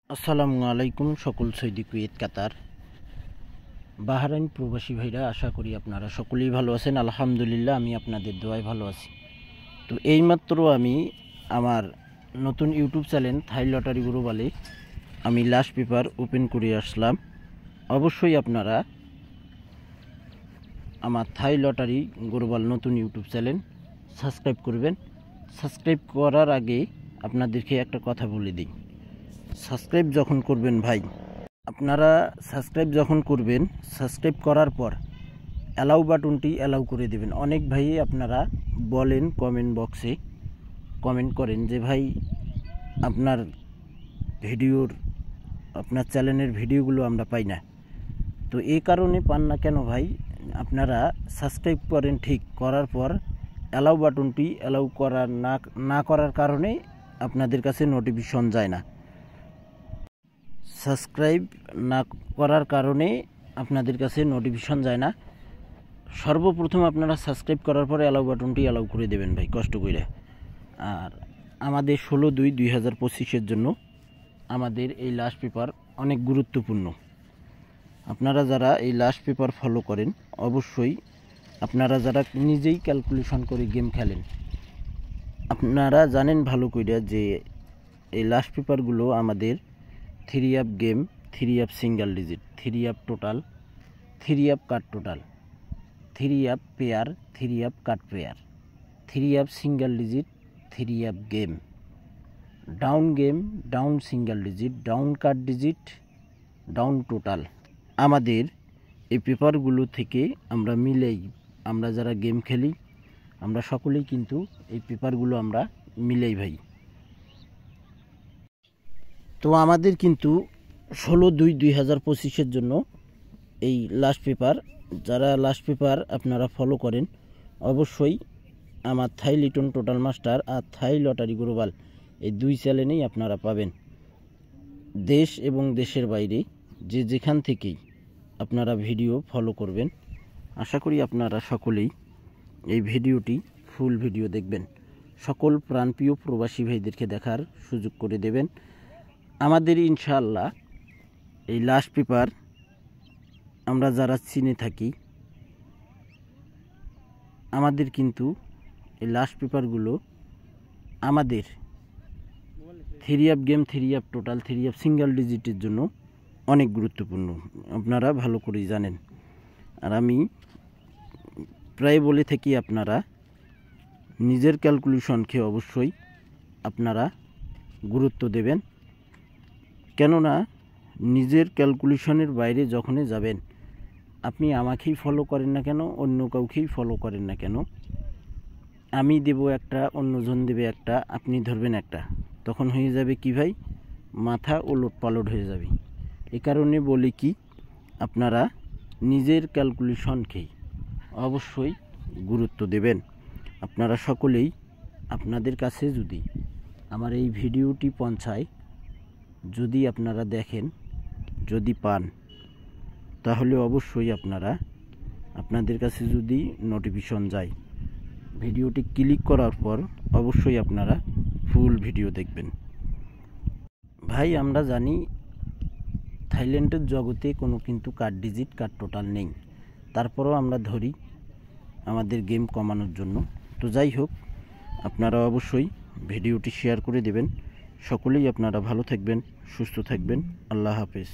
আসসালামু আলাইকুম সকল সৌদি কুয়েত কাতার বাহরাইন প্রবাসী ভাইরা, আশা করি আপনারা সকলেই ভালো আছেন। আলহামদুলিল্লাহ, আমি আপনাদের দোয়ায় ভালো আছি। তো এইমাত্র আমি আমার নতুন ইউটিউব চ্যানেল থাই লটারি গ্লোবালে আমি লাস্ট পেপার ওপেন করে আসলাম। অবশ্যই আপনারা আমার থাই লটারি গ্লোবাল নতুন ইউটিউব চ্যানেল সাবস্ক্রাইব করবেন। সাবস্ক্রাইব করার আগে আপনাদেরকে একটা কথা বলে দিই, সাবস্ক্রাইব যখন করবেন ভাই, আপনারা সাবস্ক্রাইব যখন করবেন, সাবস্ক্রাইব করার পর অ্যালাউ বাটনটি অ্যালাউ করে দেবেন। অনেক ভাই আপনারা বলেন, কমেন্ট বক্সে কমেন্ট করেন যে ভাই আপনার আপনার চ্যানেলের ভিডিওগুলো আমরা পাই না। তো এই কারণে পান না কেন ভাই, আপনারা সাবস্ক্রাইব করেন ঠিক, করার পর অ্যালাউ বাটনটি অ্যালাউ না করার কারণে আপনাদের কাছে নোটিফিকেশন যায় না। সাবস্ক্রাইব না করার কারণে আপনাদের কাছে নোটিফিকেশন যায় না। সর্বপ্রথম আপনারা সাবস্ক্রাইব করার পরে অ্যালাউ বাটনটি অ্যালাউ করে দেবেন ভাই, কষ্ট করে। আর আমাদের 16/2/2025 জন্য আমাদের এই লাস্ট পেপার অনেক গুরুত্বপূর্ণ। আপনারা যারা এই লাস্ট পেপার ফলো করেন, অবশ্যই আপনারা যারা নিজেই ক্যালকুলেশন করে গেম খেলেন, আপনারা জানেন ভালো করে যে এই লাস্ট পেপারগুলো আমাদের 3 up game, 3 up single digit, 3 up total, 3 up cut total, 3 up pair, 3 up cut pair, 3 up single digit, 3 up game, down single digit, down cut digit, down total. আমাদের এই পেপারগুলো থেকে আমরা মিলেই, আমরা যারা গেম খেলি আমরা সকলেই কিন্তু এই পেপারগুলো আমরা মিলেই ভাই। তো আমাদের কিন্তু 16/2/2025 জন্য এই লাস্ট পেপার, যারা লাস্ট পেপার আপনারা ফলো করেন, অবশ্যই আমার থাই লিটন টোটাল মাস্টার আর থাই লটারি গ্লোবাল এই দুই চ্যানেলেই আপনারা পাবেন। দেশ এবং দেশের বাইরে যে যেখান থেকেই আপনারা ভিডিও ফলো করবেন, আশা করি আপনারা সকলেই এই ভিডিওটি ফুল ভিডিও দেখবেন। সকল প্রাণপ্রিয় প্রবাসী ভাইদেরকে দেখার সুযোগ করে দেবেন। আমাদের ইনশাআল্লাহ এই লাস্ট পেপার আমরা যারা চিনে থাকি, আমাদের কিন্তু এই লাস্ট পেপারগুলো আমাদের 3 up game, 3 up total, 3 up single ডিজিটের জন্য অনেক গুরুত্বপূর্ণ, আপনারা ভালো করেই জানেন। আর আমি প্রায় বলে থাকি, আপনারা নিজের ক্যালকুলেশনকে অবশ্যই আপনারা গুরুত্ব দেবেন। কেননা নিজের ক্যালকুলেশনের বাইরে যখনই যাবেন, আপনি আমাকেই ফলো করেন না কেন, অন্য কাউকেই ফলো করেন না কেন, আমি দেব একটা, অন্যজন দেবে একটা, আপনি ধরবেন একটা, তখন হয়ে যাবে কি ভাই, মাথা ওলট পালট হয়ে যাবে। এ কারণে বলি কি, আপনারা নিজের ক্যালকুলেশনকেই অবশ্যই গুরুত্ব দেবেন। আপনারা সকলেই, আপনাদের কাছে যদি আমার এই ভিডিওটি পৌঁছায়, যদি আপনারা দেখেন, যদি পান, তাহলে অবশ্যই আপনাদের কাছে যদি নোটিফিকেশন যায়, ভিডিওটি ক্লিক করার পর অবশ্যই আপনারা ফুল ভিডিও দেখবেন। ভাই আমরা জানি থাইল্যান্ডের জগতে কোনো কিন্তু কাট ডিজিট, কাট টোটাল নেই, তারপরও আমরা ধরি আমাদের গেম কমানোর জন্য। তো যাই হোক, আপনারা অবশ্যই ভিডিওটি শেয়ার করে দেবেন। সকলেই আপনারা ভালো থাকবেন, সুস্থ থাকবেন। আল্লাহ হাফেজ।